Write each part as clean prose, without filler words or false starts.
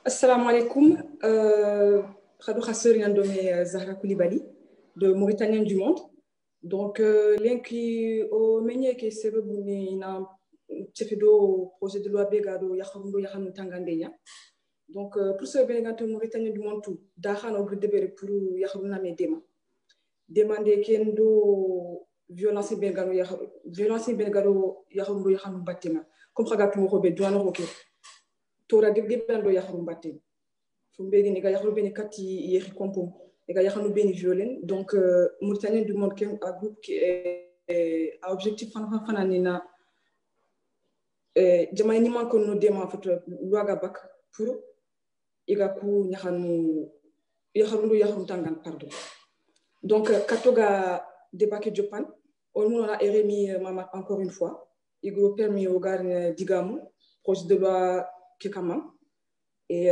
Assalamu alaikum. Khadou Khasser Yandomé Zahra Koulibaly de Mauritanien du Monde. Donc, l'inki au meññe ke sebe buni na tefedo projet de loi begado yakharundo yakhamu tangandeya. Donc, pour ce bénéganto Mauritanien du Monde tout, dakhano gredebere pour yakharuna me demander kendo violence belgaro yakharundo yakhamu batima. Comme khagatu mo be douano roke. Tora de bando yakharu batima. Fumbegi ni ga yakharu beni kati yekhi kompom. Et il bien violent. Donc, Mauritanien du Monde, un groupe qui a objectif fananina jamani ni man ko no dema fato luaga bak pour igaku nyahanu yaharu tangan pardon. Donc, katoga debake Japan, on a RMI mama encore une fois. Il a permis au gars digamu projet de loi kekama et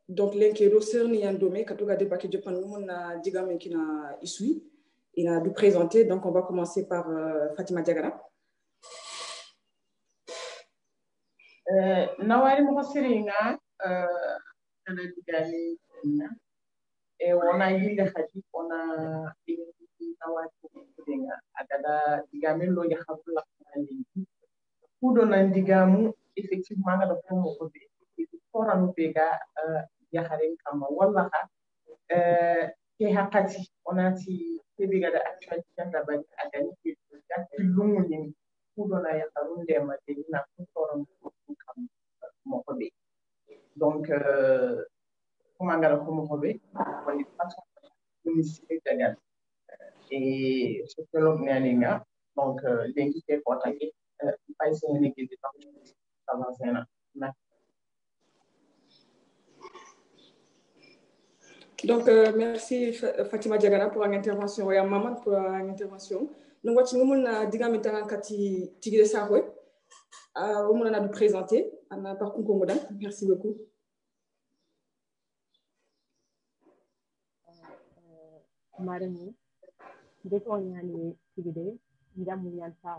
donc l'inquiétude cerni yandomé katoga debake Japan on a digame qui na isui il a dû présenter. Donc on va commencer par Fatima Diagara. Nawari Mokosiringa ana digale e wona yinde khadi ona nawari Mokosiringa agada digame lo ya khabula khandi kudo nan digamu effectivement ngada ko mo ko be foranu bega ya kharen kama walla ha ke hakati onati ke biga da actually tanda ba agani ke ya lungu ni kudo na ya kharunde ma de na ko foranu kama mo ko be donc comment ngala ko mo ko be woni façon ministre dagal et sociologue naninga donc lenki ke ko tangi pay sen ni ke tam avancer na. Donc, merci Fatima Diagana pour l'intervention et à Maman pour l'intervention. Donc, on a dit que Kati Tigre Sahwe, on a dû présenter. Par contre, merci beaucoup. Maremu, dès qu'on y a les Tigre, il y a moyen de faire.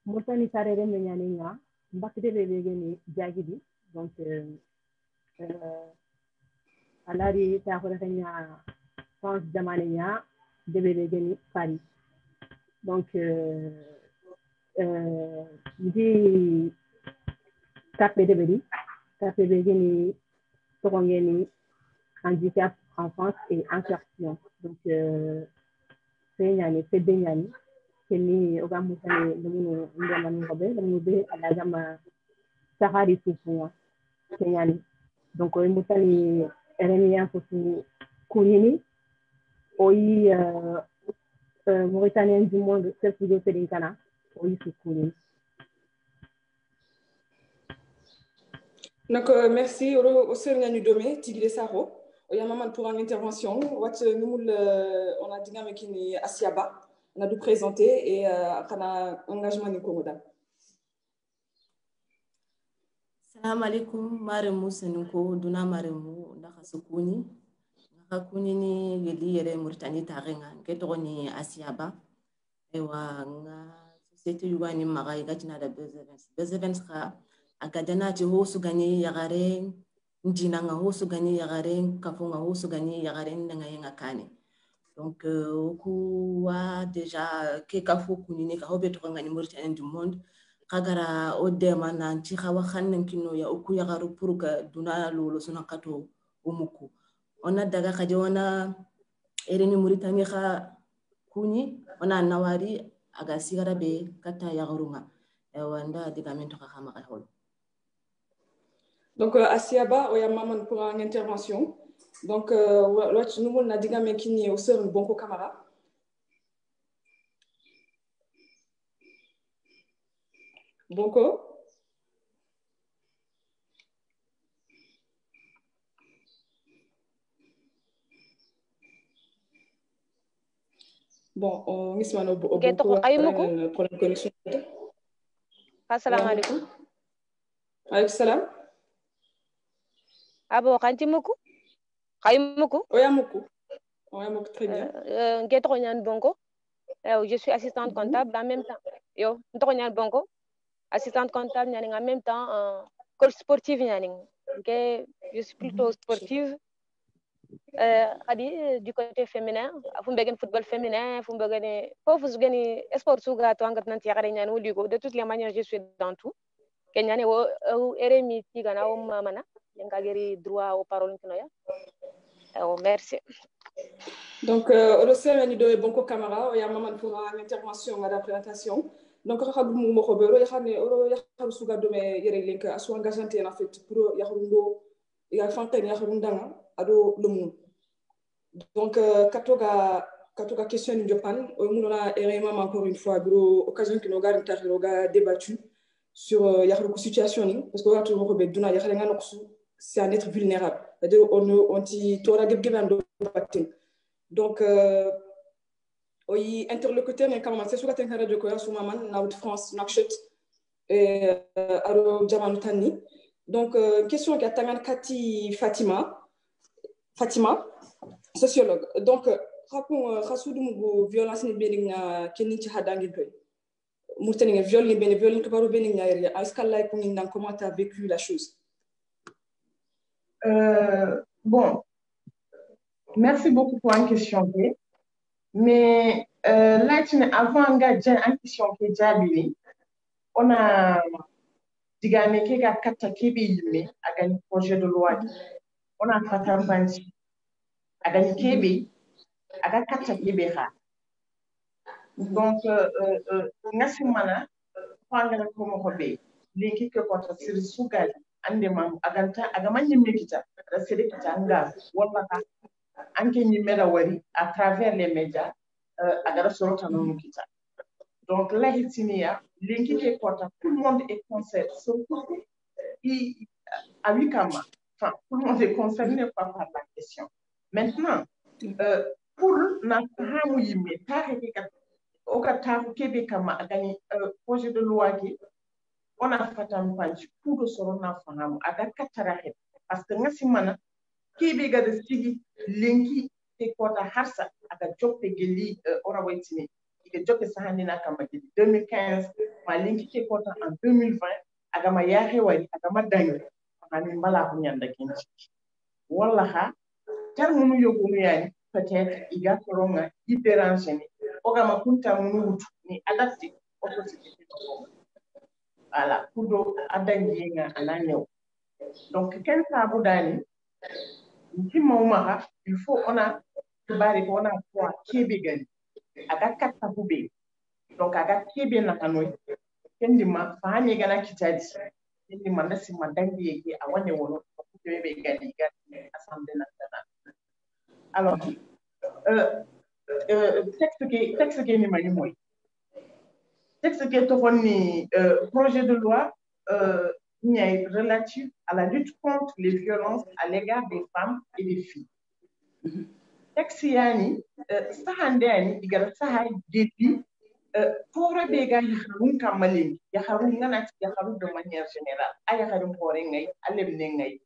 Motani Sarere Menyaninga, Bakide Bégeni Diagidi, donc, alari ta horenya France jamaniya debe geni Paris donc di tapé debe geni tokongeni handicap en France et insertion donc c'est nyani keni ogamutani lumu ndemani ngobe lumu be ala jama sahari tufuwa kenyani donc mutani RMI pour Kounini, oui, Mauritanien du Monde, c'est pour le Pédincana, oui, c'est Kounini. Donc, merci au Seigneur Nudomé, Tigre Saro. Il y a maman pour une intervention. On a dit que ni Asiaba, on a dû présenter et on a engagement ni Komoda. Salam alaikum, maremu senuko duna maremu nakasukuni. Nakakuni ni geli yere Mauritanie tarenga ngeto ni Asiaba. Ewa nga société yuani magai gachina da bezevens ka agadana ti hosu gani yagare njina nga hosu gani yagare kafunga hosu gani yagare nga yenga kane. Donc ku wa déjà ke kafu kunini ka hobe to ngani Mauritanie du Monde. Kagara odema na nchi hawa khannen kino ya uku ya garu puruka duna lolo suna kato umuku ona daga kaje ona ereni Mauritania kha kuni ona nawari aga sigara be kata ya garunga wanda digamento kha khama hol. Donc Asiaba oya maman pour une intervention. Donc l'autre nous on a digamé kini au sœur Bonko Camara. Bonko. Bon, on est sur problème de connexion. Assalamu alaikum. Alaykum salam. Abo kanti muku? Kaymuku? Oyamuku, très bien. Ngeto Bongo. Je suis assistante comptable en même temps. Yo, Ntokonyan Bongo. Assistante comptable en même temps coach sportive Je suis plutôt sportive. Du côté féminin, il football féminin, sport de toutes les manières, je suis dans tout. Merci. Donc, au sein de Bonko Camara, il y a maman pour une intervention à la présentation. Donc, je donc, katoga question de Japan, on a encore une fois l'occasion que nous avons débattu sur la situation, parce que c'est un être vulnérable. C'est-à-dire on dit donc interlocuteur mais quand c'est sur la terre de quoi sur maman na France Nakchet et aro jamanu tani. Donc question qui a Kati Fatima sociologue. Donc khasudum violence ni beninga kenin ci hadangi doy murtani viol ni viol ko baro beninga est-ce qu'Allah comment tu as vécu la chose? Bon, merci beaucoup pour une question. Mais là, avant une question qui est déjà venue, on a dit qu'il y a 4 kb à un projet de loi. On a fait un banchi à un kb à 4 kb. Donc, merci mana pangana como hobe linki ke kota siri sugal ande mam agama nyimne kita rasede kita anga wala ka anke nyimera wari à travers les médias agara sorota no kita. Donc la hitinia linki ke kota tout le monde est concerné surtout à Wikama, enfin tout le monde est concerné par la question. Maintenant pour na hamu yimbe taake ka Okataku Kebe kama agani projet de loi qui on a fait un punch pour le sorona fahamu aga katarahe parce que ngasi mana Kebe ga de sigi linki te kota harsa aga joppe geli ora waitini ike joppe sahani na kama geli 2015 ma linki te kota en 2020 aga ma yahe wari aga ma dangi ani mbala ko nyanda kinci wallaha termunu yogunu yani peut-être iga koronga différencier Ogama kunta munutu ni adapté aux sociétés. Voilà, pour adangienga ananyo. Donc, quand ça boudani, il faut on a quoi kébégani. Aga kata bube. Donc, aga kébé na hanoi. Kendima, fahani gana kitadi. Kendima nasi madangi yeke awane wono. Kébé gani gani assemblée nationale. Alors, texte qui est ni texte qui est projet de loi relatif à la lutte contre les violences à l'égard des femmes et des filles. Texte yani sahandani digara sahay geti pour bega yaharun kamalin yaharun nganati yaharun de manière générale ayaharun porengay alemnengay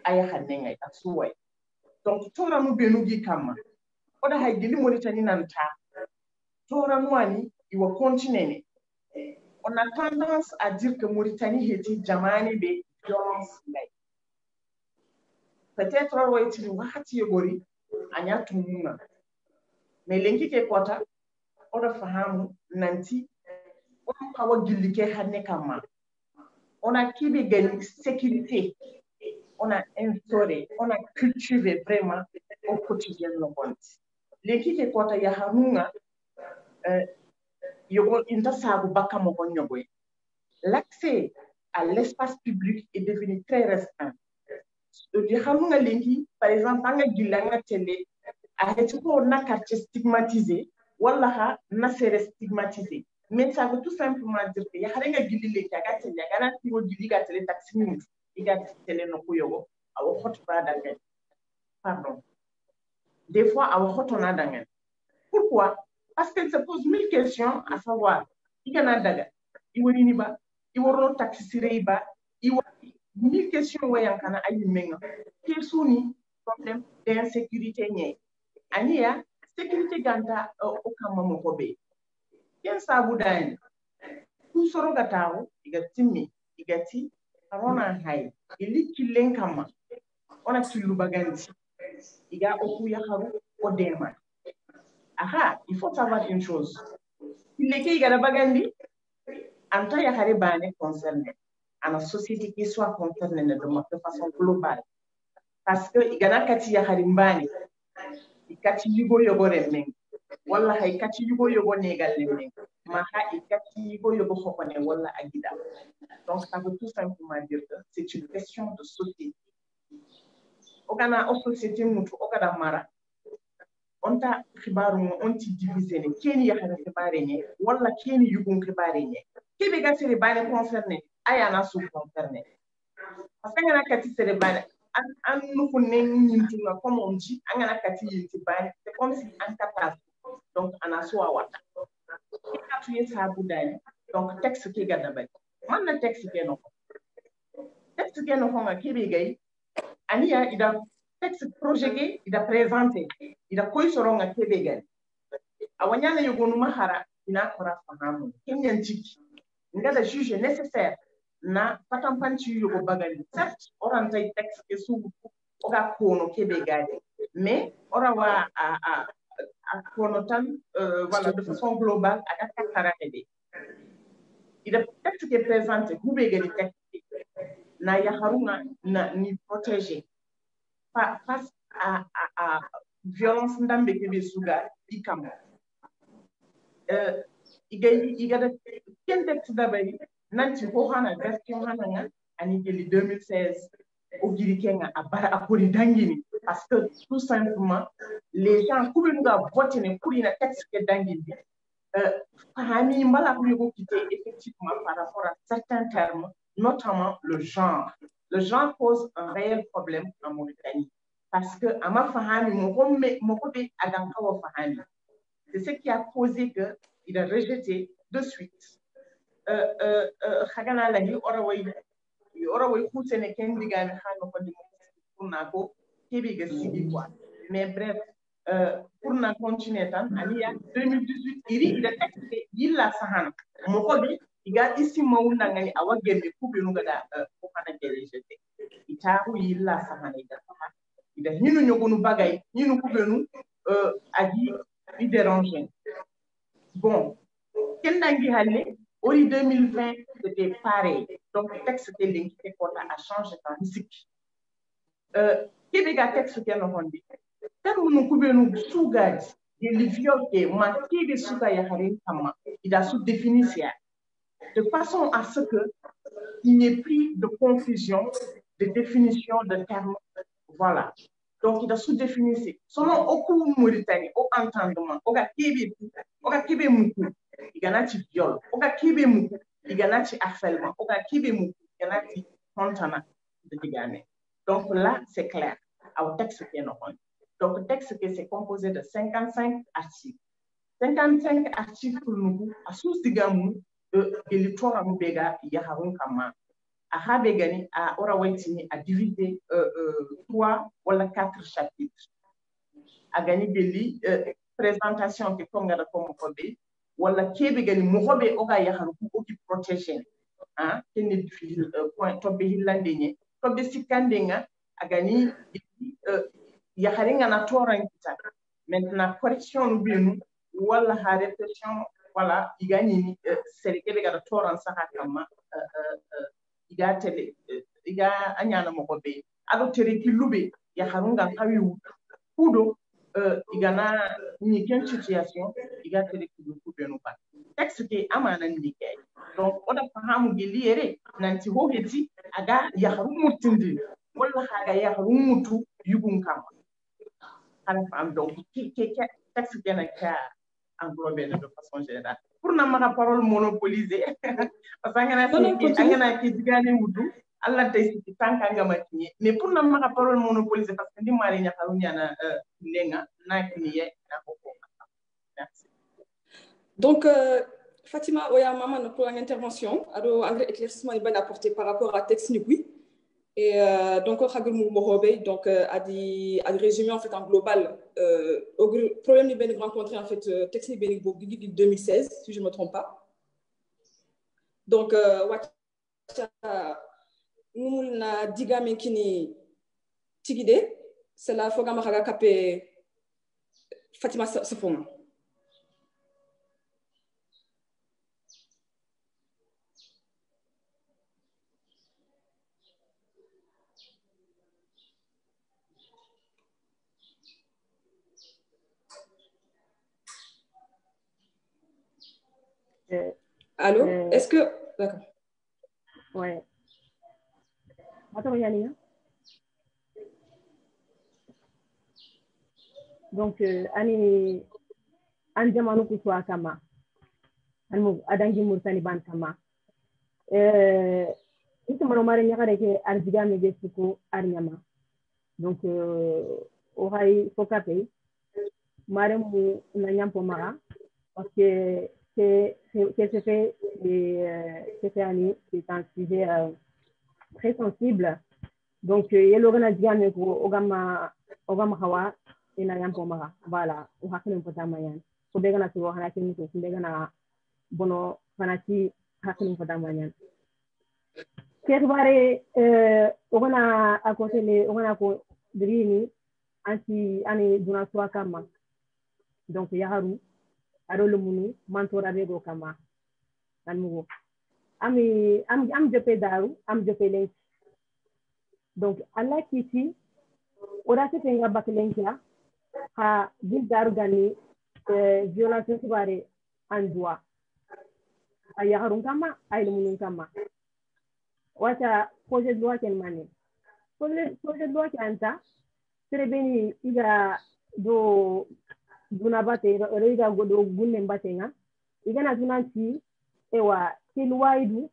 ayahanengay asuway. Donc tora mu benugi kama oda hay gili Mauritanie nanta tora mwani iwa continent. On a tendance à dire que Mauritanie était jamani be violence lay. Peut-être on va dire wahati yogori anya tumuna. Mais lenki ke kota oda fahamu nanti on kawa gili ke hanne kama. On a kibe gani sécurité. On a instauré, on a cultivé vraiment au quotidien le monde. Lenki ke kota ya harunga l'accès à l'espace public est devenu très restreint. Par exemple, dans la télé, on a quartier stigmatisé, wala na c'est stigmatisé. Mais ça veut tout simplement dire que y a rien qui dit que la télé, y a rien qui dit que la télé taxi minute, y a télé no kuyogo, a hot badagen. Pardon. Des fois, à hot on a dangen. Pourquoi? Parce qu'elle se pose 1000 questions, à savoir, il y en a d'ailleurs, il y a un taxi sireba, il y a 1000 questions où il y a un aïmenga. Quels sont les problèmes d'insécurité? Ania, sécurité ganta au kamamo kobe. Quel ça vous donne? Tout ce rogatao, il y a timmi, il y a ti, arona hay ili killen kama ona killu bagandi iga oku ya haru odema aha il faut savoir une chose kille ke iga bagandi anta ya hare bane concerné à la société qui soit concernée de façon globale parce que igana kati ya hare mbani ikati yugo yogo remen wala hay kati yugo yogo negal remen ma ha ikati yugo yogo hokone wala agida. Donc ça veut tout simplement dire que c'est une question de société. Ogana o société mutu ogada mara onta khibaru onti diviser ne keni ya hare khibare ne wala keni yugo khibare ne kebe ga sere bane concerné ayana su concerné parce que ngana kati sere bane an nufu ne nyintuna comme on dit angana kati yinti bane c'est comme si an kata donc ana so awata katu yesa budani donc texte ke gada ba man na texte ke no nga kebe gay ania ida texte projet ke ida présenter ida koy soronga kebe gay awanyana yogonu mahara ina kora fahamu kenyan tiki ngada juge nécessaire na patampanci yogo bagali certes orantay texte ke sugu oga kono kebe gade mais ora wa a kono tan voilà de façon globale à katara ede ida texte ke présenté hube gadi texte na ya haruna na ni protéger face à violence ndambe kebe suga ikam igada ken texte dabari nanti ko hana version hana nga ani geli 2016 o giri kenga abara akori dangini parce que tout simplement les gens kubi nga voter ne pour une texte ke dangini fahami mbala ko yogo quitter effectivement par rapport à certains termes notamment le genre pose un réel problème en Mauritanie parce que ama fahami moko be aganka wa fahami c'est ce qui a causé que il a rejeté de suite khagana la ni ora way khutene ken digami khano ko di pour nako kebi ga sigi quoi mais bref pour na continuer tan ania 2018 iri ida texte yilla sahana moko bi iga isi mawunda ngani awagembe kubinu gada ko kana rejeté itahu yilla sahana ida hinu nyogonu bagay hinu kubenu agi i déranger bon kendangi halle Ori 2020, c'était pareil. Donc, le texte que l'inquiété a changé dans musique. Québécois texte que nous avons dit. Tant nous pouvons sougager les viols qui manquent de sougager il a sous-défini ça. De façon à ce qu'il n'y ait plus de confusion, de définition de termes. Voilà. Donc, il a sous-défini ça. Selon aucun Mauritanie, au entendement, au Québec, iganati viol oga kibe mu iganati harcèlement oga kibe mu iganati contana de digane. Donc là c'est clair au texte qui est non. Donc le texte qui c'est composé de 55 articles nous a sous digamu de l'électorat mubega yaharun kama a habegani a ora waitini a diviser 3 wala 4 chapitres a gagné beli présentation que comme ngara comme kobe wala kebe gani mohobe oga yaharu ko ki protection kene fil point to be hillande nye to be sikande nga agani yaharinga na torankita maintenant correction binu wala ha réflexion wala igani ni serikebe ga toran saka kama iga tele iga anyana mohobe ado tereki lube yaharunga kawi kudo igana ni quelle situation iga tereki lube benu ba texte ke amana ndike donc oda fahamu geliere nanti hogeti aga yaharu mutindi wala haga yaharu mutu yugun kama ala fam donc texte ke na ka englobé de façon générale pour na ma parole monopolisée parce que angana ki digane wudu alla tay ci tanka nga makini mais pour na ma parole monopolisée parce que ndi mari yaharu nyana lenga nakiniye na ko. Merci. Donc, Fatima Oya Maman pour l'intervention, alors un éclaircissement est bien apporté par rapport à texte Nigui. Et donc, donc a dit résumé en fait en global, le problème n'est bien rencontré en fait texte Nigui 2016, si je ne me trompe pas. Donc, numul na digame kini tigide c'est la foga mahaga kape Fatima Safoma. Allô? Est-ce que... D'accord. Ouais. Attends, Yannick. Donc, ani jamanu kuswa kama. Anu adangi mursani ban kama. Itu manomare nyakare ke arziga mege suku arnyama. Donc, orai fokape. Maremu na nyampo mara. Parce que c'est un sujet très sensible. Donc, il y a l'organe diane ko ogama hawa ina yampo mara. Voilà, o hakene mpota mayan. So bega na tuwa hanaki nito, so bega na bono fanati hakene mpota mayan. Kerbare ogana akosele ogana ko drini anti ani duna suwa kama. Donc, yaharu arolo munu mantora bego kama anmugo am jope daru am jope lenki donc alla kiti ora se tenga baklenkia ha bil daru gani violence subare andwa ayaharun kama aylo munun kama wata projet de loi ken mane projet de loi anta serebeni iga do duna bate reiga godo gunne batenga igana tunanti ewa kilwaidu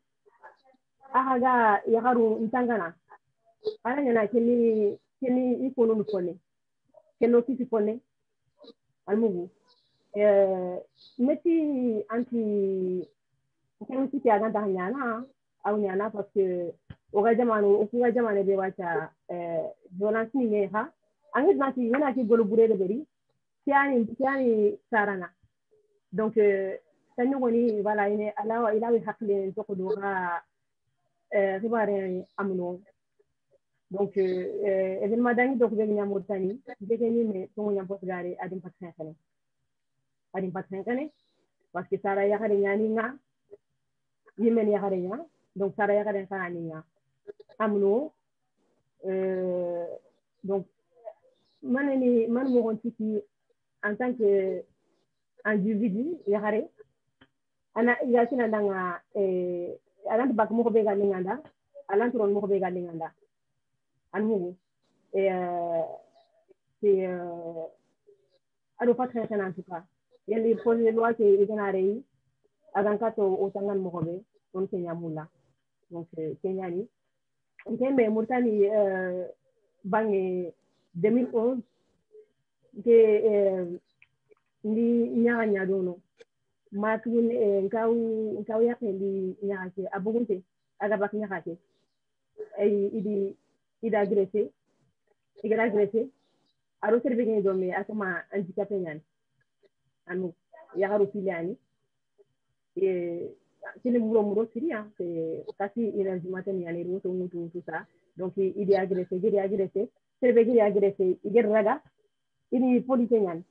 ahaga yaharu ntangana alanya na kini ikono nukone keno kiti kone almugu meti anti kenu kiti aganda nyana au nyana parce que okuga jamanu be wacha violence ni meha angit nati yana ki golu burede beri tiani sarana donc tanyo goni voilà ine alawa ilawi hakle to ko dora ribare amno donc événement dangi donc be nyamur tani be ni me to nyam potgare adim pat kane parce que sara ya hare nyani nga yimen ya hare nya donc sara ya hare kana nga amno donc man mo gonti en tant que individu yahare ana yasina ndanga alant bak mo ko be gal nganda alant ron mo ko be gal nganda anmugo c'est ado pas très en tout cas yeli projet de loi que iganare yi agankato o tangan mo ko be on kenya mula donc kenyani nkembe murtani bangi 2011 ke ndi nyanya dono matun nkaw yake ndi nyake abugunte aga bak nyake ay ida agressé aro serbe ngi do me asama handicapé ñan anu yaharu filiani c'est muro siria c'est kasi ina jumaten yani roto mutu tout ça donc il est agressé serbe gi agressé igel raga ini police ñan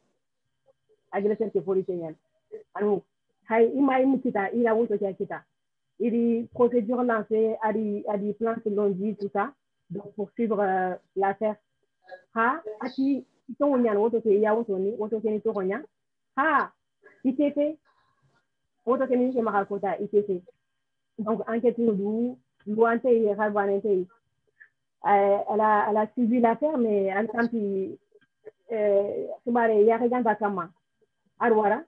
agresseur ke police ñan anu hay imay mukita ila woto kita il procédure lancée à des plans longi tout ça donc pour suivre l'affaire ha ati to ñan woto ke ya woto ke ni to ñan ha ITT woto ke ni ke makal kota ITT donc enquête nous lointe et rabanente elle a suivi l'affaire mais elle tampi subare ya reganda kama arwara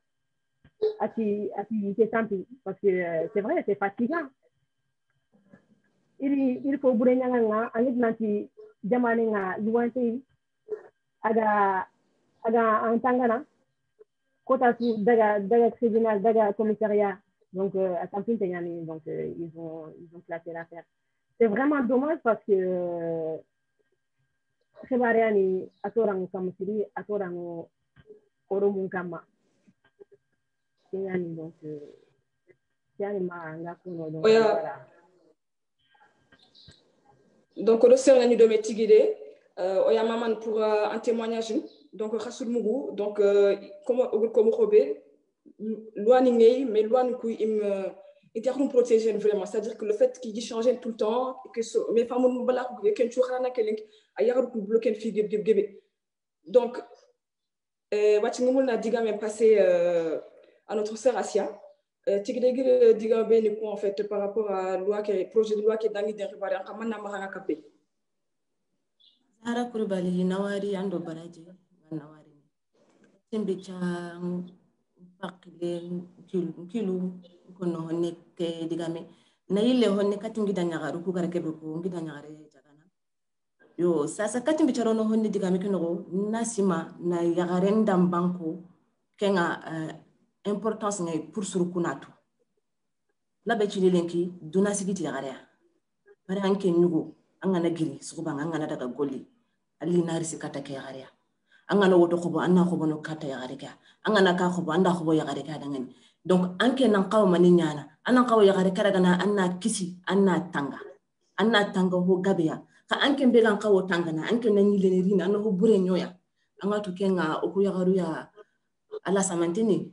ati c'est tampi parce que c'est vrai c'est fatigant il faut bure nyanga nga anit nanti jamane nga luante aga antangana kota su daga tribunal daga commissariat donc à tampi tenyani donc ils ont classé l'affaire. C'est vraiment dommage parce que Khibariani atorang kamusiri atorang oromun kama yani donc yani ma ngakuno donc voilà Donc, le sœur n'a de métigide, oya maman pour un témoignage. Donc, Rassoul Mougou, donc, comme Robé, loi n'ingé, mais loi nous il nous protéger vraiment. C'est-à-dire que le fait qu'il change tout le temps, que mes femmes nous balak, que tu rana que link, ailleurs que bloquer une fille donc, Watingumul n'a dit même passé à notre sœur Asia. Tigre diga ben en fait par rapport à loi qui projet de loi qui est dans l'idée de réparer en kamana mahanga kapé. Zara Kurubali nawari ando baraje nawari. Tembecha pakle kilu kono honne ke digame na ile honne katingi danyagaru ku garakebe ko ngi danyagare jagana. Yo sasa katimbi charono honne digame kino nasima na yagaren dam banko kenga importance ngay pour surukunatu. La becili lenki duna sigiti yagarea. Pare anke nyugo angana giri sukuba angana daga goli ali narisi kata ke yagarea. Angana woto khobo anna khobo no kata yagareka. Angana ka khobo anda khobo yagareka dangan. Donc anke nan qaw mani nyana anna qaw yagareka daga na anna kisi anna tanga ho gabeya ka anke mbegan qaw tanga na anke nan yile rina anna ho bure nyoya anga to kenga oku yagaru ya ala samantini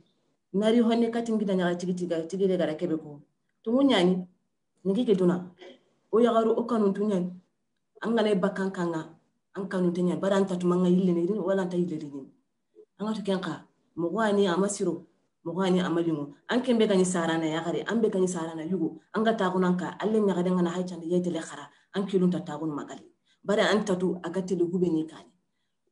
nari honne katingi danya tigide gara kebe ko to munyani ngike duna o yagaru o kanun tunyani angana bakkan kanga an kanun tunyani baranta tumanga yille ne wala ta yille rin anga to kenka mogwani amasiro mogwani amalingo anke mbega ni sarana yagare ambe gani sarana yugo anga ta kunanka alle nyagade ngana haicande yetele khara anke lunta tagun magali bare antatu agatele gube ni kani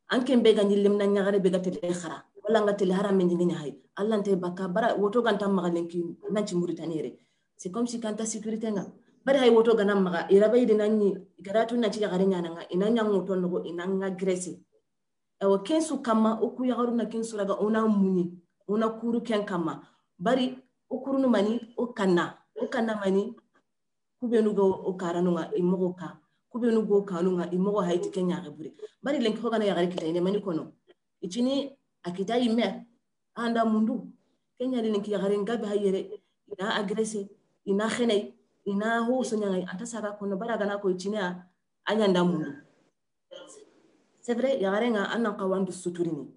anke mbega ni lemna nyagare be gatele khara wala ngatele haram men ngini hay Allah nte baka bara woto ganta magalenki nanci Mauritanie c'est comme si kanta sécurité nga bare hay woto ganam maga irabay de nanni garatu nanci yagare nyana nga inanya ngoto no inanga Grèce ewo kensu kama oku yagaru na kensu raga ona muni ona kuru ken kama bari okuru no mani okana mani kubenu go okaranu nga imogo ka kubenu go kanu nga imogo hayti kenya rebure bari lenki hogana yagare kitane mani kono ichini akita ime anda mundu kenya lenki yagare ngabe hayere ina agrese ina khenay ina ho sonyanga atasara kono baraga na ko ichini anyanda mundu c'est vrai yagare nga anna qawandu suturini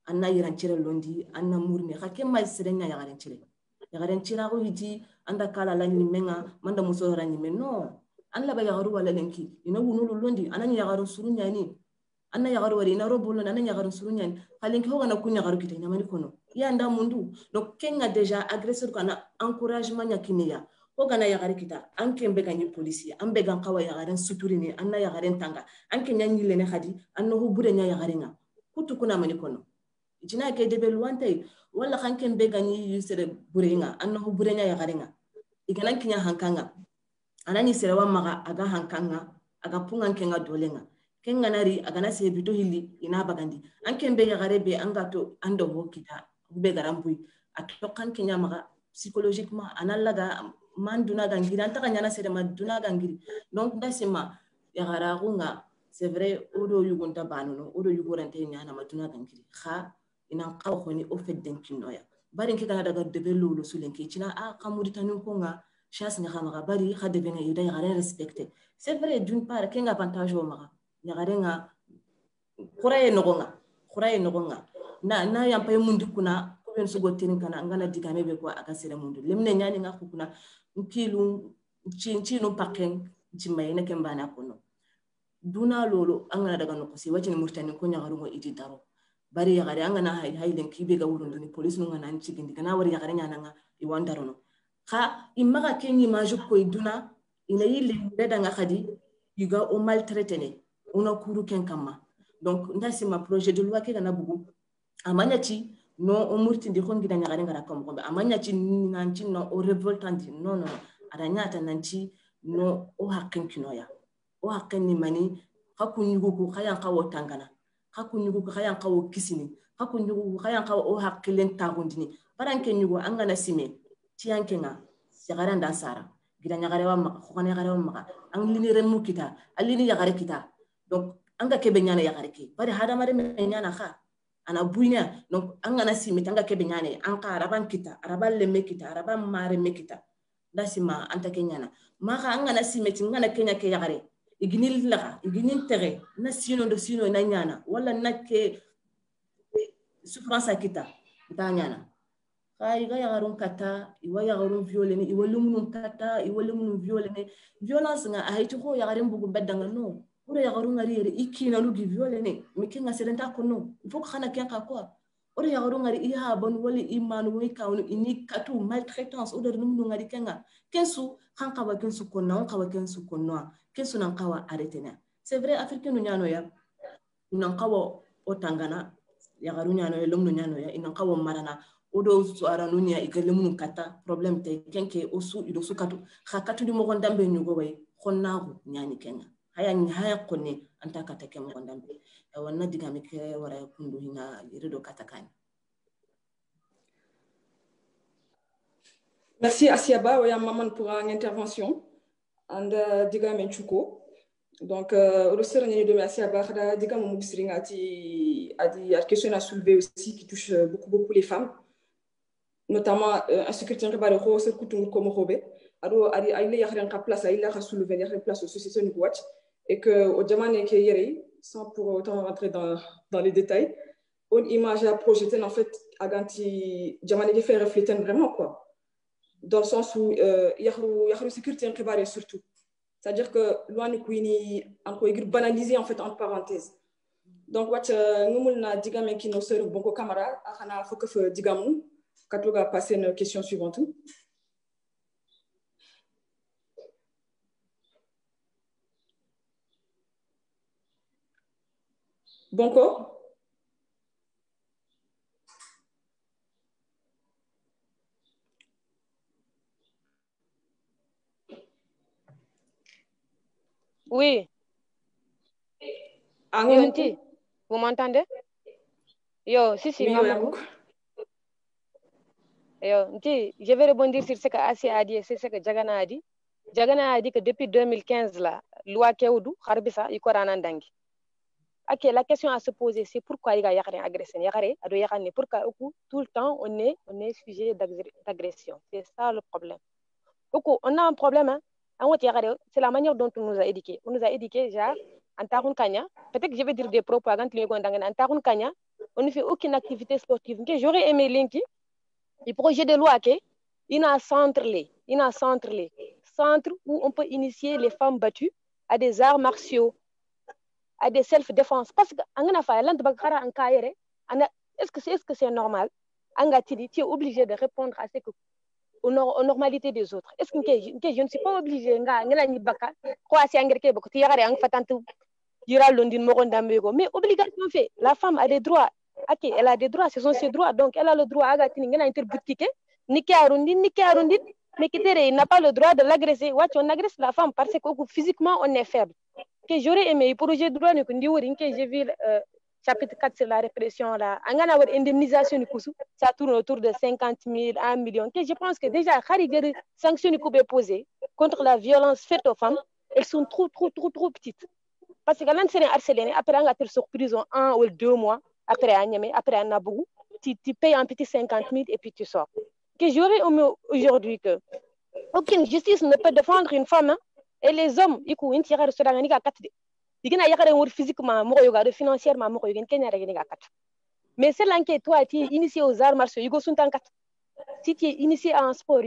anna yirancire londi anna murni hakema sirenya yagare chira ko hiti anda kala la nyimenga manda muso ranime no anla ba yagaru wala lenki ina wunulu londi ananya yagaru surunya ni anna yagaru wari ina robulo ananya yagaru surunya ni halenki hoga na kunya yagaru kita ina mani kono ya nda mundu donc kenga deja agresseur kana encouragement yakiniya hoga na yagari kita anke mbega ni police ambe gan kawa yagaren suturini anna yagaren tanga anke nyanyi lene khadi anno hubure nya yagarenga kutu kuna mani kono jina ke debe luante wala kanke mbega ni yusere burenga anno hubure nya yagarenga igana kinya hankanga anani serewa maga aga hankanga aga punga kenga dolenga kenga nari aga na sebito hili ina bagandi anke mbega garebe angato ando hokita be garambui atokan kenya maga psychologiquement analaga manduna gangiri antaka nyana sere maduna gangiri donc ndasima yagara kunga c'est vrai odo yugonta banuno odo yugorante nyana maduna gangiri kha ina qaw khoni o fedden kinoya bari nke kana daga debe lolo sulenki china kamuri tanu konga chance nya khamaga bari khade benga yuda yagara respecté c'est vrai d'une part kenga avantage o maga yagara nga khuraye nogonga na yampa mundu kuna ko ben sugo tin kana ngana digame be ko aga sere mundu lemne nyani nga kuna nkilu chino paken jimayina kembana kono duna lolo angana daga no kosi wati ni murtani ko nyagaru ngo idi daro bari yagare angana haylen kibe ga wurundu ni police no ngana nchigindi kana wari yagare nyana nga iwandaro no kha imaga kenyi maju ko iduna ina yile beda nga khadi yuga o maltraitene ona kuru ken kama donc ndasima projet de loi ke kana bugu amanya ci no o murti ndi khongi danya gare ngara kom kombe amanya ci nanci no o revoltanti no adanya ta nanci no o hakken kinoya o hakken ni mani hakunyugo ko khayan kawo tangana hakunyugo ko khayan kawo kisini hakunyugo ko khayan kawo o hakkilen tagundini paranke nyugo angana sime tiyanke nga sigara nda sara gidanya gare wa maka khone gare wa maka ang lini remu kita alini yagare kita donc anga kebe nyana yagare ki bari hada mare me nyana kha ana buinya donc angana simi tanga kebe nyane anka araban kita arabal lemme kita araban mare me kita dasima anta kenyana maka angana simi tingana kenya ke yagare iginil la iginin tere na sino do sino na nyana wala na ke souffrance kita ta nyana kay ga yagarun kata iwa yagarun violene iwa lumunun kata iwa lumunun violene violence nga ahitu ko yagarin bugu bedanga no ora yagarun ngari yere ikina lugi violene mikinga serenta ko no faut que xana kenka quoi ora yagarun ngari iha bon wali imanu wi kawnu ini katu maltraitance ora lumunun ngari kenga kensu xanka ba kensu ko non kawa kensu ko no kensu nan kawa arrêter c'est vrai africain no nyano ya nan kawa otangana yagaru nyano ya lumnu nyano ya inan kawo marana odo su aranu nya igale munun kata problem te kenke osu ido su katu khakatu di mo gondambe nyugo way khonnago nyani kenga haya konni anta kata ke mo gondambe e wonna digami ke wara kundu hina redo kata kani. Merci Asiaba et à Maman pour une intervention and digami chuko. Donc, le série de Asiaba, digami mubsring ati question à soulever aussi qui touche beaucoup les femmes, notamment insécurité en rebelle rose couture comme robé. Alors, il y a rien qu'à place, il y a soulever, il y a place aussi c'est une boîte et que au diamant qui est sans pour autant rentrer dans les détails, une image à projeter en fait à ganti diamant qui fait refléter vraiment quoi. Dans le sens où il y a une sécurité en rebelle surtout. C'est-à-dire que loin de Queenie, on peut banaliser en fait entre parenthèses. Donc, nous avons dit que nos sœurs bon camarades, on a fait que digamos, quand on va passer une question suivante. Bon quoi? Oui. Yonti, vous m'entendez? Yo, si, oui, maman. Yo, je vais rebondir sur ce que Asia a dit et c'est ce que Jagana a dit. Jagana a dit que depuis 2015, la loi Keoudou, Harbisa, il y a dangi. Ok, la question à se poser, c'est pourquoi il y a une agression. Pourquoi tout le temps on est sujet d'agression. C'est ça le problème. Donc, on a un problème. Hein? C'est la manière dont on nous a éduqués. On nous a éduqués, genre, en Tarun Kanya, peut-être que je vais dire des propos en Tarun Kanya, on ne fait aucune activité sportive. J'aurais aimé Linky, le projet de loi, il y a un centre où on peut initier les femmes battues à des arts martiaux, à des self-défense. Parce que, est-ce que c'est normal? Tu es obligé de répondre à ce que aux normalités des autres. Est-ce que je ne suis pas obligée mais obligation fait. La femme a des droits. Okay, elle a des droits, ce sont ses droits. Donc, elle a le droit à mais il n'a pas le droit de l'agresser. On agresse la femme parce que physiquement, on est faible. Que j'aurais aimé, pour j'ai droit, j'ai vu chapitre 4 sur la répression, là, indemnisation, ça tourne autour de 50 000, 1 million. Je pense que déjà, les sanctions qu'on peut poser contre la violence faite aux femmes, elles sont trop petites. Parce que quand on est harcelé, après on est sur prison 1 ou 2 mois, après un abou, tu payes un petit 50 000 et puis tu sors. Que j'aurais aimé aujourd'hui que aucune justice ne peut défendre une femme, hein, et les hommes, ils ont tiré sur la physiquement, financièrement, mais c'est là que toi, tu es initié aux arts martiaux, si tu es initié en sport,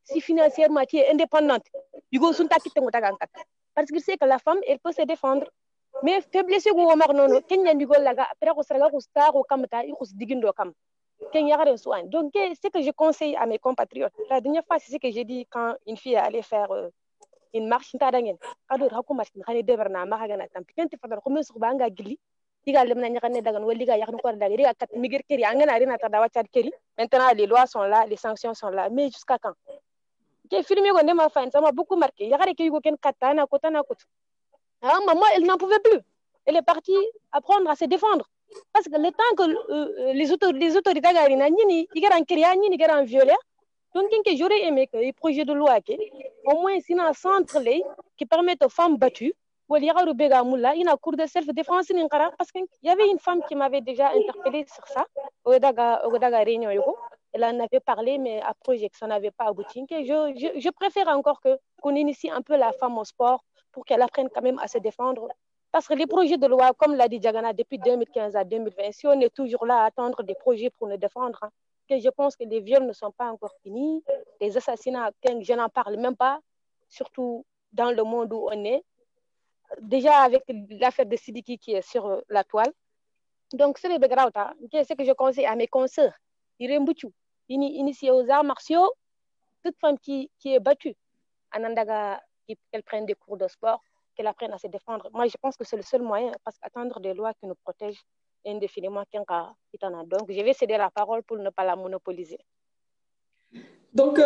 si financièrement tu es indépendante, parce que c'est que la femme, elle peut se défendre. Mais faiblesse, c'est donc, ce que je conseille à mes compatriotes, la dernière fois, c'est ce que j'ai dit quand une fille allait faire une marche, maintenant les lois sont là, les sanctions sont là, mais jusqu'à quand? Ça m'a beaucoup marqué. Maman, elle n'en pouvait plus. Elle est partie apprendre à se défendre. Parce que le temps que les autorités ont violé, donc j'aurais aimé que les projets de loi, au moins sinon un centre qui permettent aux femmes battues, il y a une cour de self-défense, parce qu'il y avait une femme qui m'avait déjà interpellée sur ça, elle en avait parlé, mais après, ça n'avait pas abouti. Je préfère encore qu'on initie un peu la femme au sport pour qu'elle apprenne quand même à se défendre. Parce que les projets de loi, comme l'a dit Diagana, depuis 2015 à 2020, si on est toujours là à attendre des projets pour nous défendre, hein, que je pense que les viols ne sont pas encore finis, les assassinats, je n'en parle même pas, surtout dans le monde où on est. Déjà avec l'affaire de Sidiki qui est sur la toile. Donc, c'est le background. Ce que je conseille à mes consoeurs, initiés aux arts martiaux, toute femme qui est battue, qu'elle prenne des cours de sport, qu'elle apprenne à se défendre. Moi, je pense que c'est le seul moyen, parce qu'attendre des lois qui nous protègent indéfiniment. Donc, je vais céder la parole pour ne pas la monopoliser. Donc,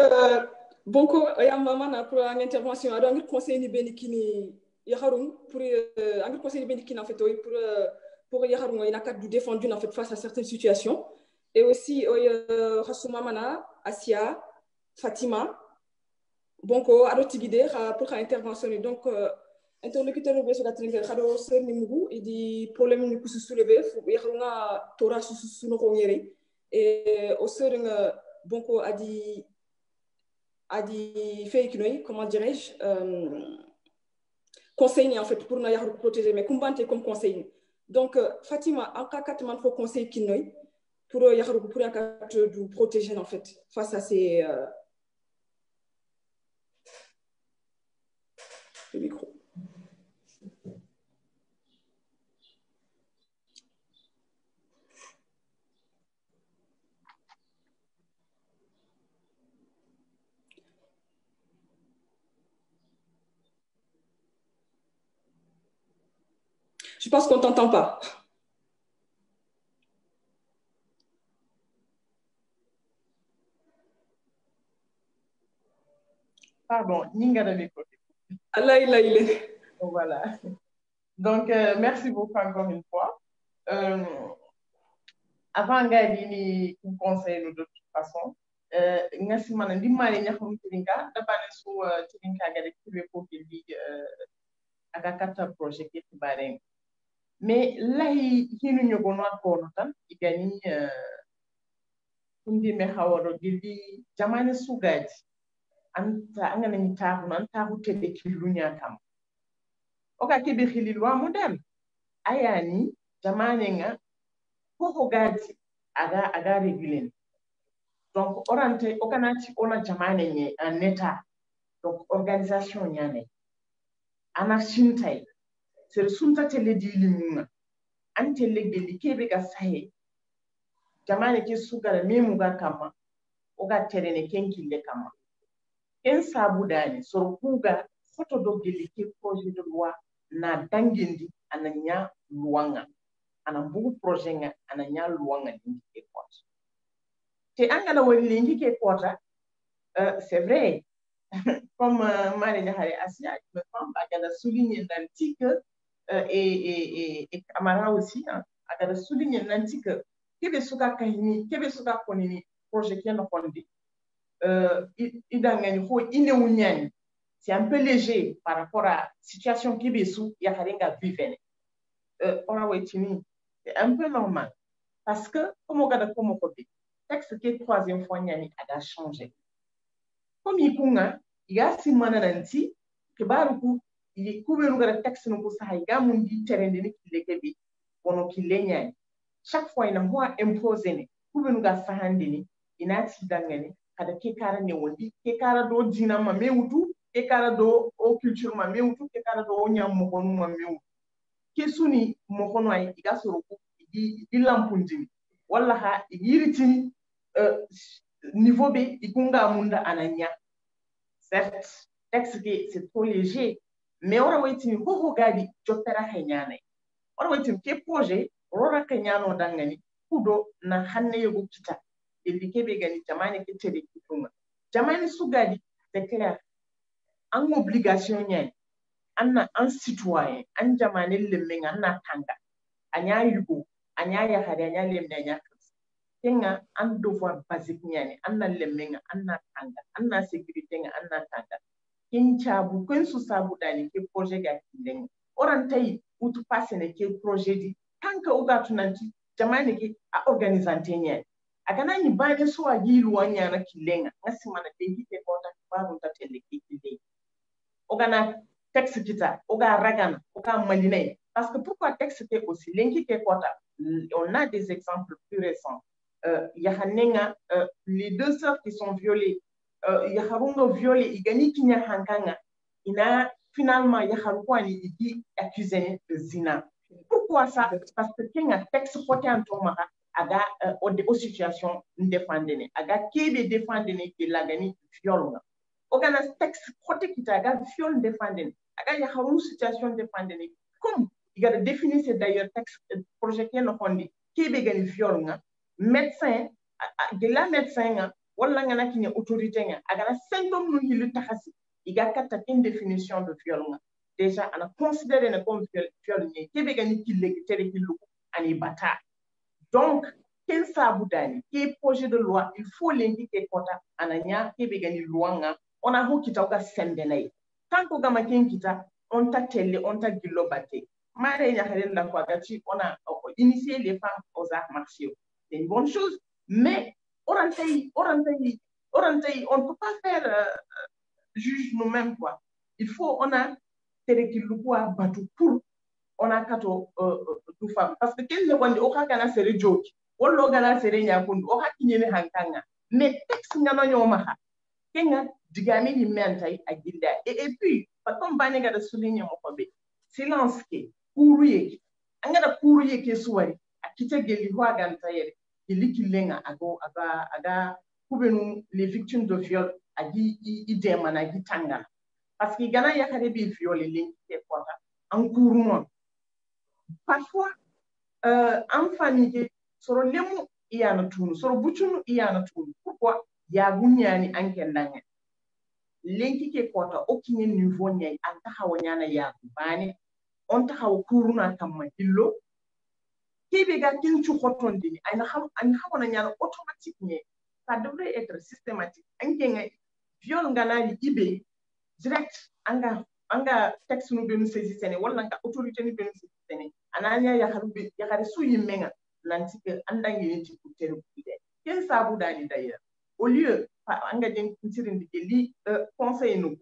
bonko yamama pour une intervention. Alors, on conseille ni benikini yaharum pour un conseil benikini en fait pour yaharum il a cadre défendu en fait face à certaines situations et aussi Hassouma Mana, Asia, Fatima. Bonko adotigide pour intervention donc interlocuteur de sur la trinité khado ser ni mugu et di problème ni kusu soulever yaharunga tora susu no ngere et au ser bonko a dit fait comment dirais-je conseil en fait pour nous protéger mais combattre comme conseil donc Fatima en cas quatre man faut conseil qui nous pour nous protéger en fait face à ces le micro. Je pense qu'on ne t'entend pas. Pardon, Ninga de l'école. Allah, il est. Voilà. Donc, merci beaucoup encore une fois. Avant de vous conseiller de toute façon, merci madame. Dis-moi les gens qui tirinka, d'abord sur tirinka gade kibe ko kili agakata projet qui bareng. Mais là hinu nyogo no akono tan igani kundi me hawaro gili jamani sugaji anta angana ni tahu nan tahu tebe kilunya tam. Oka kibe khililwa modern. Ayani jamani nga ko gadi aga réguler. Donc orante okanati ona jamani nye en état. Donc organisation nyane. Ana shintai. C'est le sunta tele di limunga. Ante legeli kebe ga sahe. Jamani ke sugara memu ga kama. Oga terene kenkile kama. Ken sabudani sorukuga photo do geli ke projet de loi na dangindi ananya luanga. Anambugu projet nga ananya luanga lingi ke kota. Te angala wali lingi ke kota, c'est vrai. Comme Marie Nahari Asia, me semble, elle a souligné l'antique et Amara aussi, elle a souligné l'antique kebe suka kahini, kebe suka konini projet qui est fondé. Idangani ho ineunyani. C'est un peu léger par rapport à la situation kebe sou yakarenga vivene. On a wetini, c'est un peu normal parce que comme on regarde comme on copie, texte qui est troisième fois nyani a changé. Comme ikunga iga simana nanti kebaruku ili kuberu gara texte no ko sahay ga mundi terende ni kille kebi wono kille nyani chaque fois ina mo imposer ne kuberu ga sahande ni inati dangane kada ke kara ne wondi ke kara do dina ma mewutu ke kara do o culture ma mewutu ke kara do nyam mo konu ma mewutu ke suni mo kono ay iga soroku di lampundi walla ha yiriti niveau be ikunga munda ananya. Certes, texte c'est trop léger, mais on a été beaucoup gadi jotera henyane. On a été que projet, rora kenyano dangani, kudo na hanne yogo kita. Et likebe gani jamani ke tede kitunga. Jamani sugadi, c'est clair. En obligation nyen, anna un citoyen, an jamani lemeng anna tanga. Anya yugo, anya yahari, anya lemne, anya kenga an devoir basique nyane anna lemenga anna tanga anna sécurité nga anna tanga kincha bu kun su sabu dani ke projet ga kindeng orantay utu passe ne ke projet di tanka uga tunanti jamani ke a organisante nyane akana ni bani so agilu wanya na kilenga ngasi mana dengi ke konta babu ta tele ke kile ogana texte kita oga ragana oga malinay parce que pourquoi texte ke aussi lenki ke kota on a des exemples plus récents yahanenga les deux sœurs qui sont violées yaharungo violé igani kinya hankanga ina finalement yaharukwani idi accusé de zina. Pourquoi ça? Parce que kenga texte kote antomara aga aux situations défendene aga kebe défendene ke lagani viol ogana texte kote kita aga viol défendene aga yaharun situation défendene comme il a défini c'est d'ailleurs texte projet no hondi kebe gani viol nga médecin de la médecin wala ngana kinya autorité nga agara syndrome no hilu taxasi iga kata une définition de viol nga déjà on a considéré comme viol ni kebe gani kille tere hilu ani bata. Donc ken sabudani ke projet de loi il faut l'indiquer kota ananya kebe gani loi nga on a ho kita oga sendenay tant ko gama ken kita on ta telle on ta gilobate mare nya halen la kwa gati on a initié les femmes aux arts martiaux. C'est une bonne chose, mais on ne peut pas faire juge nous-mêmes quoi. Il faut on a terekilukwa batu pour on a kato tout femme parce que quel le wandi oka kana sere joke wollo gana sere nya kundu oka kinyene hankanga mais texte ngano nyoma kenga digami ni mentai agilda et puis comme banega de souligner mon kobe silence ke kuruye angada kuruye ke suwari akite geli ho aganta yere ilikilenga aga kubenu les victimes de viol agi idema na gitanga parce que gana yakare bi viol linki ke kwata en courant parfois en famille soro lemu iyana tunu soro buchunu iyana tunu pourquoi ya gunyani ankendanga linki ke kwata okine niveau nyai anta hawanyana ya bani on ta haw kuruna kamma hillo kebe ga kinchu khotondini ayna xamona ñana automatiquement ça devrait être systématique ankenga viol nganali ibe direct anga texte no benu saisissene wala nga autorité ni benu saisissene ananya ya xari suyi menga nanti ke andangi ni ci kutere kuide ken sabu dani d'ailleurs au lieu anga den tirindi ke li conseil no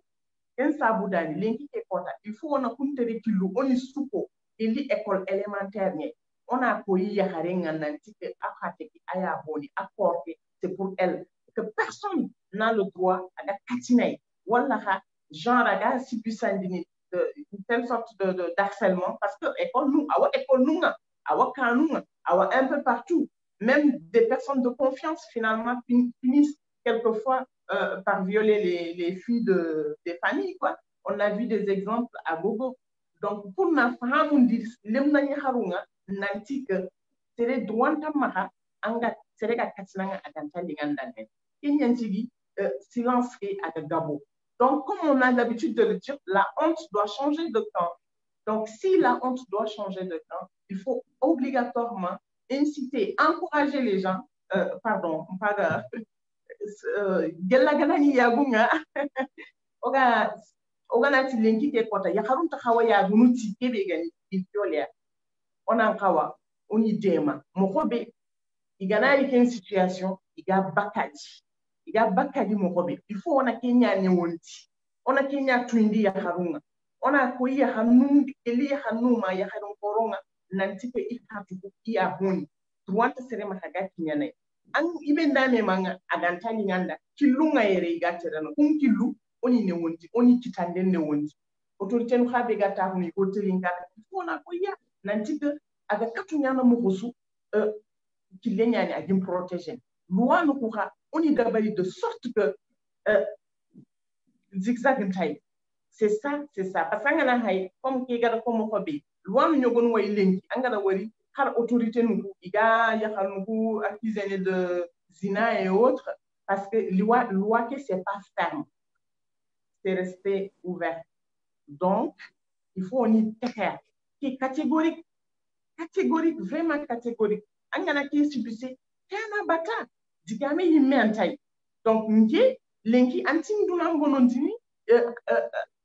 ken sabu dani lenki ke kota il faut on a kuntere kilu oni suko ili école élémentaire ni on a koyi yaxare nanti que akate ki aya boni accordé c'est pour elle que personne n'a le droit à la katinay wala ha genre aga sibusandini une telle sorte de d'harcèlement parce que école nous awa kanunga awa un peu partout même des personnes de confiance finalement finissent quelquefois par violer les filles des familles quoi. On a vu des exemples à Bogo. Donc pour na fahamundi lemna ni harunga nanti que sere droita maha anga sere ga katinanga aganta lingandane kinyantigi silence et agabo. Donc comme on a l'habitude de le dire, la honte doit changer de camp. Donc si la honte doit changer de camp, il faut obligatoirement inciter, encourager les gens gella ganani yagunga oga nati lenki ke kota ya harunta hawa ya gunuti kebe gani ifiolia ona kawa oni dema mokobe iganali ken situation iga bakadi mokobe il faut ona kenya ne wonti ona kenya twindi ya harunga ona ko ya hanum eli ya hanuma ya harun koronga nanti ke ikatu iya honi droite sere mataga kinyane an ibenda me manga agantani nganda kilunga yere igaterano killu oni ne wonti oni kitande ne wonti autorité no habe gata ko ni ko tiringa fona ko ya nanti que aga katunyana mo hosu kilenyani agim protéger loi no ko ha oni dabari de sorte que zigzag ntai c'est ça parce que ngana hay comme ki gada ko mo hobe loi no nyogon way lenki angada wari har autorité no iga ya xalnu accusé de zina et autres parce que loi que c'est pas ferme, c'est resté ouvert. Donc il faut on y terre qui est catégorique, vraiment catégorique. Angana qui subissé kana bata digame yimentai. Donc nge lenki anti nduna ngonondini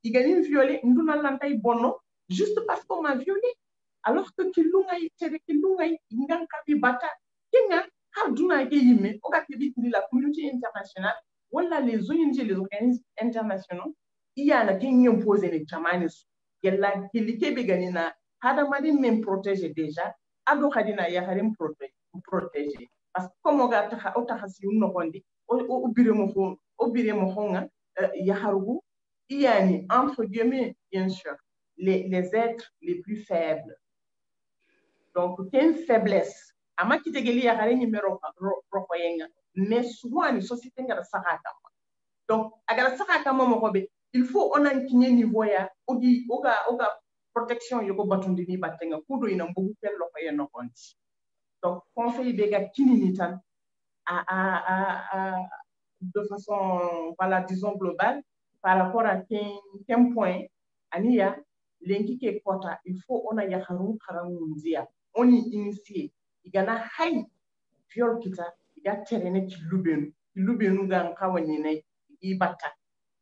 igani violé nduna lantai bono juste parce qu'on m'a violé. Alors que kilungai ingan kabi bata kinga harduna ke yime oka kidi la communauté internationale wala les ONG les organismes internationaux iyana kin impose ne jamani su yalla kilike be ganina hada madin men protéger déjà ado hadina ya harim protéger parce que comme ga ta o ta hasi no gondi o bire mo honga ya harugu iyani entre guillemets bien sûr les êtres les plus faibles donc une faiblesse ama kitegeli ya hare numéro rokoyenga mais souvent ni société ngara sakaka donc agara sakaka mo be il faut on a kinye niveau ya oga protection yoko batundi ni batenga kudo ina mbugu kel lokoyen no konti donc conseil be ga kinini tan de façon voilà disons globale par rapport à quel point ania lenki ke kota il faut on a ya harangundia on y initié igana hay viol kita iga terene ci lubenu ga kawani ne ibata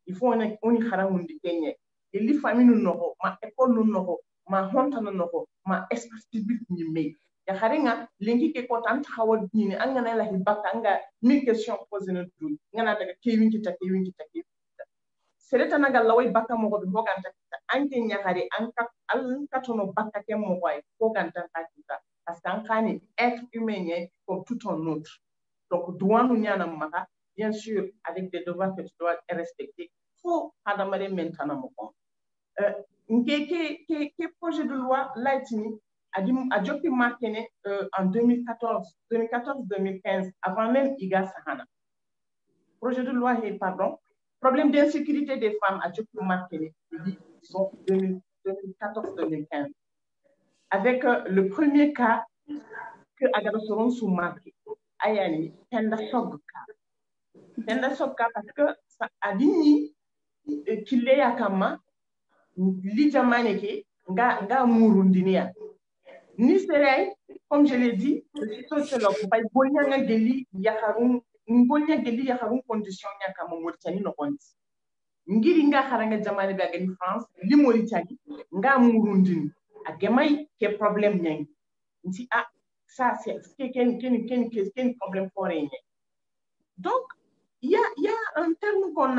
il faut on y harangundi kenye li famille no ma école no ma honta no ma espace public ni me ya harenga lenki ke kota anta hawad ni anga na la hibata anga mille questions posées no dul ngana daga kewin kita sereta naga lawai baka mo be hoganta anke nyahare an katono baka ke mo way hoganta katita parce que an kani être humain comme tout un autre donc douanu nyana maka bien sûr avec des devoirs que tu dois respecter faut adamare mentana mo ko ke projet de loi lightning a jopi marqué en 2014-2015 avant même Iga Sahana projet de loi pardon problème d'insécurité des femmes a jopi marqué disons 2014-2015 avec le premier cas que Agada seront sous marqué ayani tenda sogka parce que ça a dit qu'il est à kama li jamane ke nga murundinia ni serai comme je l'ai dit je suis sociologue bay bolnya nga geli yaharun condition nya kama Mauritanie no konti ngiri nga haranga jamane be agani France li Mauritanie nga murundini agemay ke problème nyang nti ça c'est quel problème foreign donc il y a un terme qu'on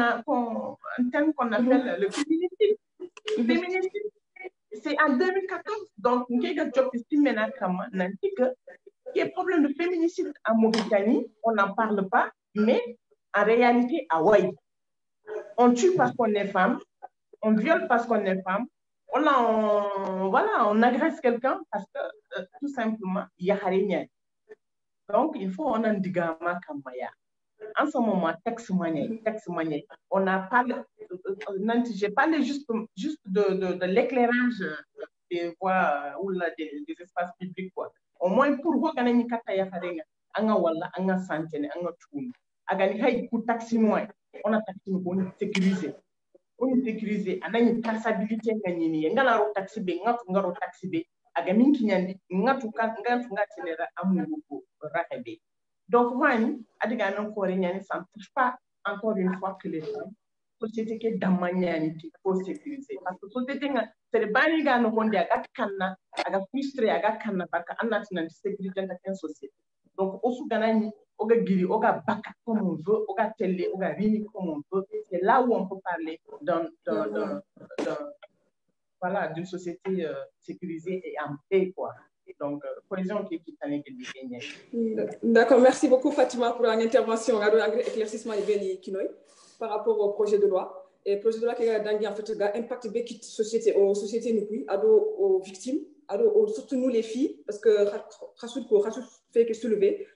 appelle le féminicide. C'est en 2014, donc il y a un problème de féminicide en Mauritanie, on n'en parle pas, mais en réalité, à Hawaï, on tue parce qu'on est femme, on viole parce qu'on est femme, on agresse quelqu'un parce que tout simplement, il y a rien. Donc, il faut on a un digama comme Maya. En ce moment, texte manier. On n'a pas, j'ai parlé juste de l'éclairage des voies ou des espaces publics quoi. Au moins pour voir qu'on a une carte ya farenga, anga wala, anga santene, anga tune. Agani hay ku taxi moi, on a taxi nous on sécurisé. On a une traçabilité ngani ngana ro taxi be ngaro taxi be agamin kinyandi ngatu tenera amu ko rahebe. Donc, moi, ça ne touche pas encore une fois que les femmes. Société qui est dans la il faut sécuriser. Parce que la société, c'est le bani qui a frustré, qui a sécurité dans la société. Donc, au Soudan, on a giri, on a baka comme on veut, on a télé, on a rini comme on veut. C'est là où on peut parler voilà, d'une société sécurisée et en paix, quoi. Donc, cohésion qui est D'accord, merci beaucoup Fatima pour l'intervention, l'éclaircissement par rapport au projet de loi. Et le projet de loi qui a en fait impact aux sociétés aux victimes, surtout nous les filles, parce que fait que soulever,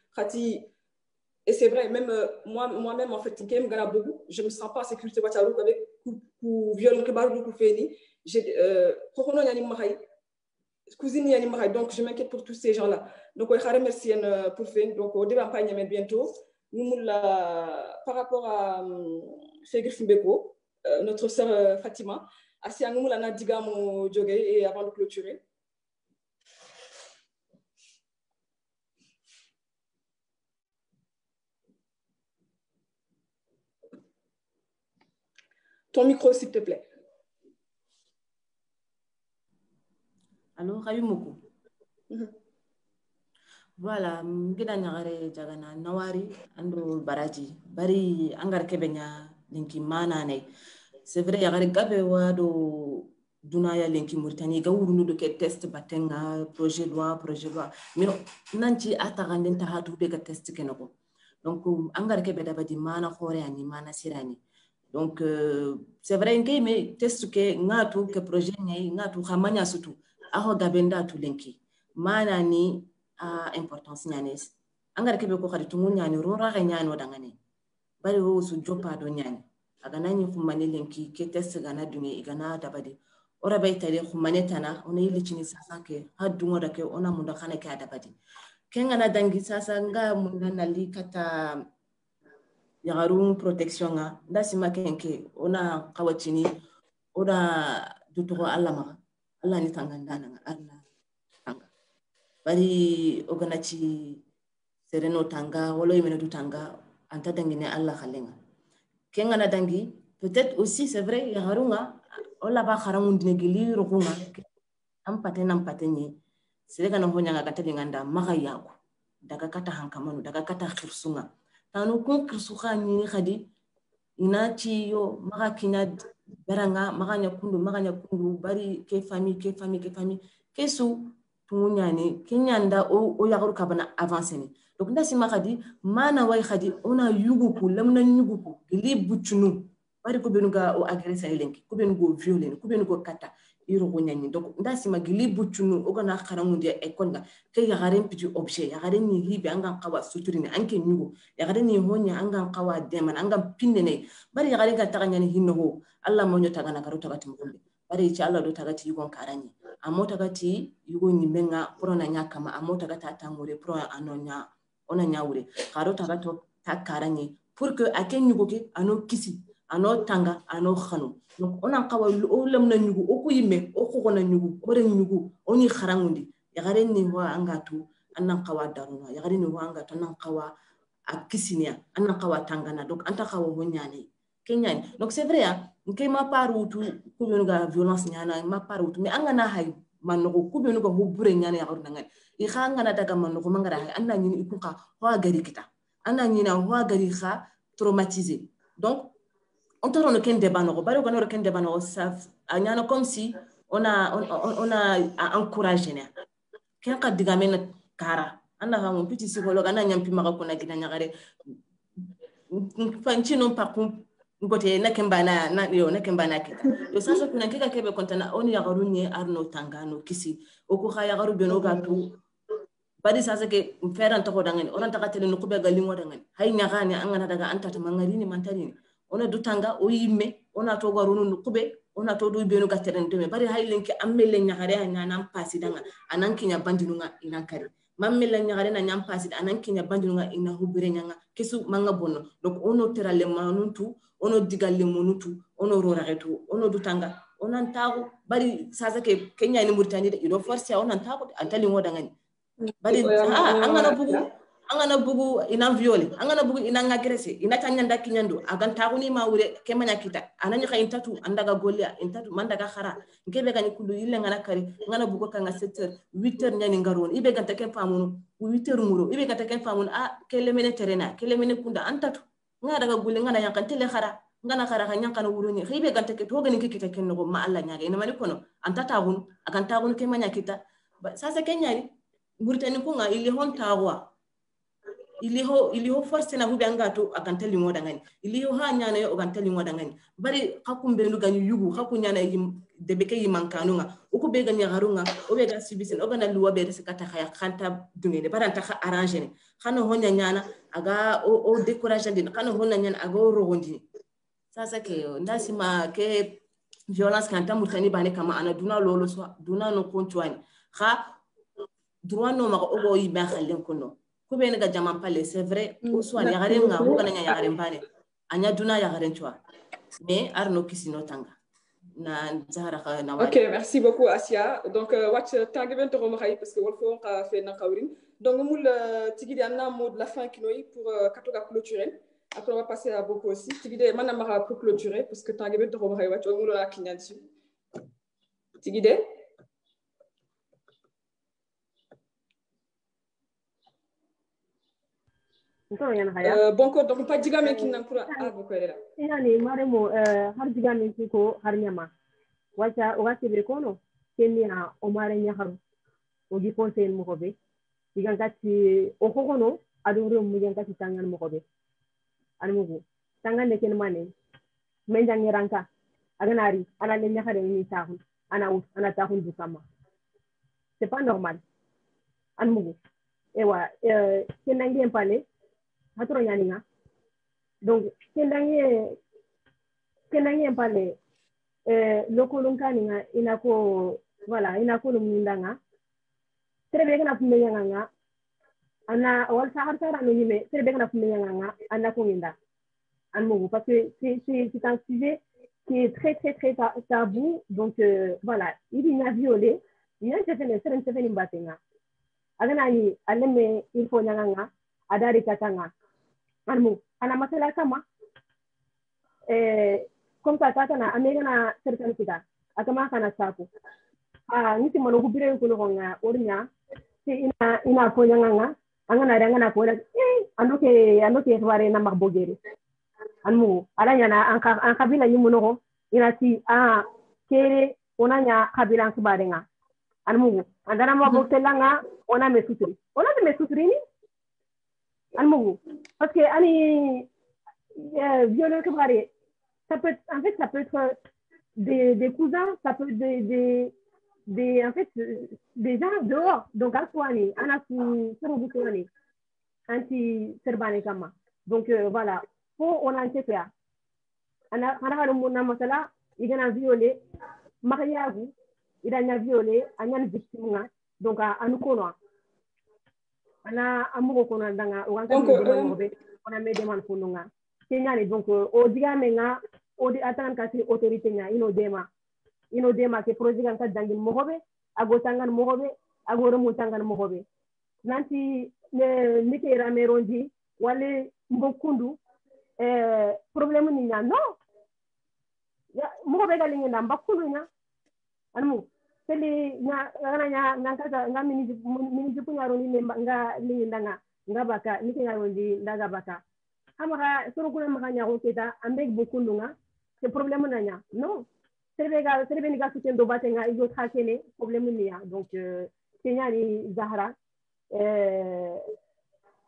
et c'est vrai, même moi-même en fait, je me sens pas en sécurité avec viol que cousine yani mahay donc je m'inquiète pour tous ces gens là donc on va remercier pour faire donc au débat pas bientôt nous par rapport à Fegir Fimbeko notre sœur Fatima asi nous la digamo jogé et avant de clôturer ton micro s'il te plaît. Allô, Rayumoko. Voilà, ngida nyagare jagana nawari ando baraji bari angar kebenya linki mana ne c'est vrai yagare gabe wado dunaya lenki Mauritanie ga wurnu do ke test batenga projet loi mais nanti ataganden ta hatu be ga test kenako donc angara ke beda badi mana khore ani mana sirani donc c'est vrai que mais test ke ngatu ke projet ngai ngatu khamanya sutu aho gabenda tu lenki mana ni importance nyanes angara ke be ko khari tungu nyani rora ga nyani wadangane bari wo su jopa do nyani aga nani khumane lenki ke test gana dunye igana dabadi ora bay tare khumane tana ona yili chini sasa ke hadungo da ke ona munda khane ke adabadi kenga na dangi sasa nga munda nali kata yagaru protection nga ndasima kenke ona kawachini ona dutugo allama alla ni tangandana nga alla tanga bari oganachi sereno tanga wolo yimene du tanga anta dangine alla khalenga kenga na dangi peut-être aussi c'est vrai yagarunga ola ba kharamun dinegili rokunga ampate ni sere kana honya nga kata nganda maga yako daga kata hankamanu daga kata khirsunga tanu kun khirsuga ni khadi inachi yo maga kina beranga maga nyakundu bari ke famille kesu tumunyani kenyanda o yagaru kabana avancer ni donc ndasi makadi mana way khadi ona yuguku lamna yuguku gili buchunu bari ko benuga o agressé lenki ko benugo violer ko benugo kata iro ko nyani donc ndasi magili buchunu o gana kharamunde e konga ke yagaren piti objet yagaren ni hibe anga qawa suturini anke nyugo yagaren ni honya anga qawa deman anga pinnene bari yagaren ka taganyani hinno alla mo nyota gana karo tagati mukumbe bari ci alla do tagati yugon karani amota gati yugo nyimenga pro na nyakama amota gata tangure pro anonya ona nyawure karo tagato takarani pour que aken yugo ke ano kisi ano tanga ano khanu donc ona qawa o lamna nyugo o ko yimme o ko gona nyugo o re nyugo oni kharangundi yagaren ni wa angatu annan qawa daruna yagaren ni wa angatu annan qawa akisinia annan qawa tangana donc anta qawa honyani kenyani donc c'est vrai nke ma parutu kubenuga violence nyana ma parutu mais angana hay manoko kubenuga hubure nyana ya orna ngai I khangana daga manoko mangara hay anna nyini ikuka ho gari kita anna nyina ho gari kha traumatisé donc on te rend ken débat no bari ko ken débat no ça anyana comme si on a encouragé ne ken ka diga men kara anna ha mon petit psychologue anna nyampi maka ko na gina nyagare fanci non pa ngote na kembana na yo na kembana kita yo sasa kuna kika kebe kontana oni ya garunye arno tangano kisi oko khaya garu beno gatu badi sasa ke mfera ntako dangani oran takatele no kube galingo dangani hay nyagani angana daga anta tamangari ni mantani ona dutanga o yimme ona to garunu no kube ona to do beno gateren deme bari hay lenki ammele nyagare nya nan pasi danga anan kinya bandinunga inankari mammela nyagare na nyam pasi anan kinya bandinunga ina hubire nyanga kesu manga bonno donc ono terale manuntu ono digalle monutu ono roraretu ono dutanga onan tagu bari sasa ke Kenya ni Mauritanie de ido force ya onan tagu antali ngoda ngani bari angana bugu ina viole angana bugu ina agressé ina tanyanda kinyando agan tagu ni mawure ke manya kita anani kha intatu andaga golia intatu mandaga khara ngebe gani kulu yille ngana kari ngana bugu kanga 7h 8h nyani ngaron ibe ganta ke famunu 8h muro ibe ganta ke famunu kele mene terena kele mene kunda antatu nga daga gulle ngana yankantele khara ngana khara kha nyankana wuruni khibe ganta ke to gani kikita kenno ma alla nyaga ina mani kono antata gun agan tagun ke manya kita sasa kenyani Mauritanie ko nga ili hon tawa ili ho force na hubi angato akantali ngoda ngani ili ho ha nyana yo akantali ngoda ngani bari hakumbe ndu ganyu yugu hakunyana yim debeke yimankanunga uko be ganya garunga o be ga sibisin o gana luwa be resekata khaya khanta dungene baranta kha arranger ne khano honya nyana aga o décourager din khano honya nyana aga o rogondi sasa ke ndasima ke violence kanta Mauritanie bane kama ana duna lolo so duna no konchwani kha droit no mako ogo yi ba khalen kono ko be nga jama pale c'est vrai o so ani yagare nga ho kana nya yagare mbane anya duna yagare chwa mais arno kisino tanga na zahara kha na OK, merci beaucoup Asia. Donc watch tageben to romahay parce que wolfo on ka fait na kawrin. Donc moul tigidi anna mot de la fin kinoi pour katoga clôturer. Après on va passer à beaucoup aussi. Tigide manamara pour clôturer parce que tageben to romahay watch on moul la kinyan dessus. Tigide bon ko donc pas digame kin nan pour ko era yani maremo har digame ko har nyama wacha wati be kono kenya o mare nyaharu o gi conseil mo ko be digangati o ko kono adu ro mu digangati tangan mo ko be almugo tangan de ken mane men jangi ranka aganari ana le nyahare ni tahu ana tahu du kama c'est pas normal almugo ewa kendangi en parler hatro yaninga donc kendangi en parler loko lonkaninga inako voilà inako lumindanga trebe kana fumbe yanga ana wal sahar sara no yime trebe kana fumbe yanga anako minda almugo parce que c'est un sujet qui est très très très tabou donc voilà il y a violé il y a certaines batenga aganani aleme il faut nyanga adari katanga almu ana masala kama comme ça katana amegana certaines kita akama kana saku niti mano kubire ko nga ornya si ina ko nyanga angana ko andoke ware na marbogere almu alanya na an kabila yimuno ko inati kere onanya kabila kubarenga almu andana maboktelanga on a mes suturi ni almugu parce que ani violeur que parler ça peut être des cousins, ça peut être en fait des gens dehors donc alquani ana sur boutonné anti serbane kama donc voilà faut on en sait ana halu na masala igana violer mariagu idanya violer anyan victime donc anu kono ana amugo kono ndanga wanka on a mis des man kununga kenyani donc o digamenga o di atan kasi autorité nya ino dema ke projet kan ka dangi mohobe ago tangan mohobe ago remu tangan mohobe nanti ne ke rameronji wale mbokundu problème ni nya no ya mohobe galinga namba kundu nya anu seli nya kata nga mini punya roni nga ni ndanga nga baka ni ke ngarondi ndaga baka amara soro kuna makanya ko kita ambek bokundunga c'est problème nanya non serbe ni ga soutien do batenga igo trakene problème ni ya donc kenya ni Zahra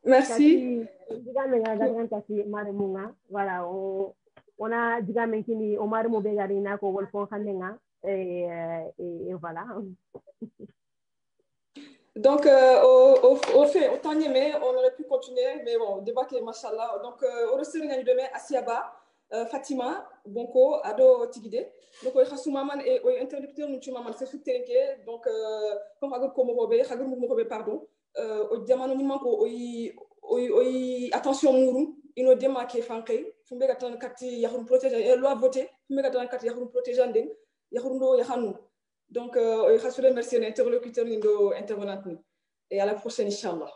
merci digame nga garan kasi mare munga voilà on a digame kini o mare mo be gari na ko wol fon xanenga et voilà. Donc, au fait, autant aimer, on aurait pu continuer, mais bon, débat qui est machallah. Donc, au reste de demain, Asiaba, Fatima, Bonko, Ado Tigide. Donc, on a maman et on interlocuteur nous maman c'est sur terrain donc comme Hagor Komorobe, pardon. Au diamant nous manque attention mourou, ino démarqué fanké, fumbe gatan kati yahun protéger loi voter, fumbe gatan kati yahun protéger ndeng. Donc, je remercie l'interlocuteur intervenant et à la prochaine, Inch'Allah.